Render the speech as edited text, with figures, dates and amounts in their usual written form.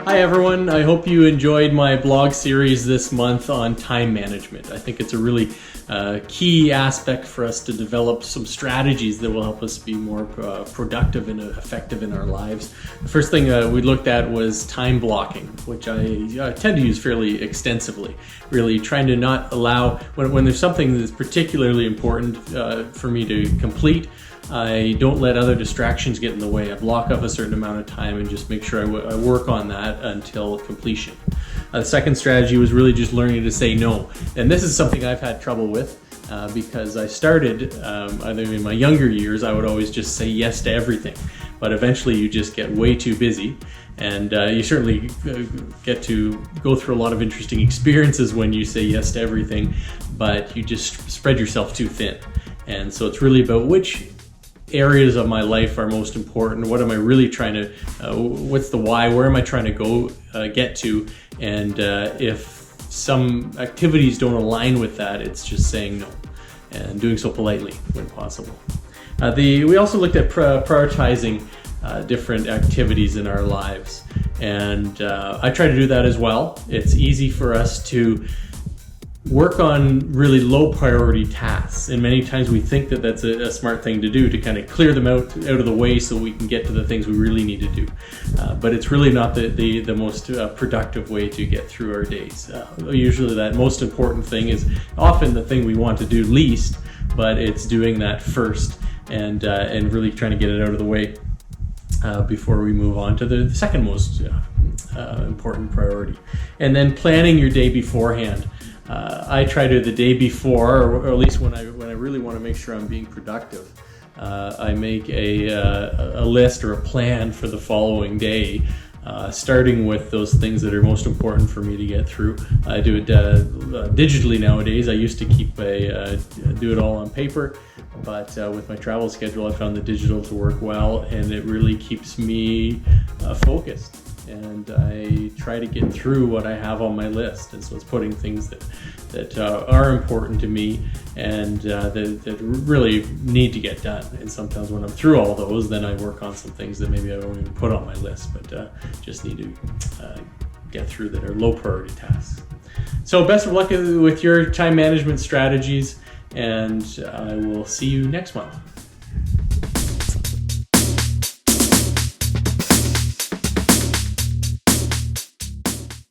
Hi everyone, I hope you enjoyed my blog series this month on time management. I think it's a really key aspect for us to develop some strategies that will help us be more productive and effective in our lives. The first thing we looked at was time blocking, which I tend to use fairly extensively. Really trying to not allow, when there's something that's particularly important for me to complete, I don't let other distractions get in the way. I block off a certain amount of time and just make sure I work on that until completion. The second strategy was really just learning to say no. And this is something I've had trouble with because I started, either in my younger years, I would always just say yes to everything. But eventually you just get way too busy, and you certainly get to go through a lot of interesting experiences when you say yes to everything, but you just spread yourself too thin. And so it's really about which areas of my life are most important. What am I really trying to, what's the why, where am I trying to go, get to, and if some activities don't align with that, it's just saying no, and doing so politely when possible. We also looked at prioritizing different activities in our lives, and I try to do that as well. It's easy for us to work on really low priority tasks, and many times we think that that's a smart thing to do, to kind of clear them out of the way so we can get to the things we really need to do. But it's really not the most productive way to get through our days. Usually that most important thing is often the thing we want to do least, but it's doing that first and really trying to get it out of the way before we move on to the second most important priority. And then planning your day beforehand. I try to, the day before, or at least when I really want to make sure I'm being productive, I make a list or a plan for the following day, starting with those things that are most important for me to get through. I do it digitally nowadays. I used to do it all on paper, but with my travel schedule, I found the digital to work well, and it really keeps me focused. And I try to get through what I have on my list, and so it's putting things that are important to me and that really need to get done. And sometimes when I'm through all those, then I work on some things that maybe I don't even put on my list, but just need to get through, that are low priority tasks. So best of luck with your time management strategies, and I will see you next month.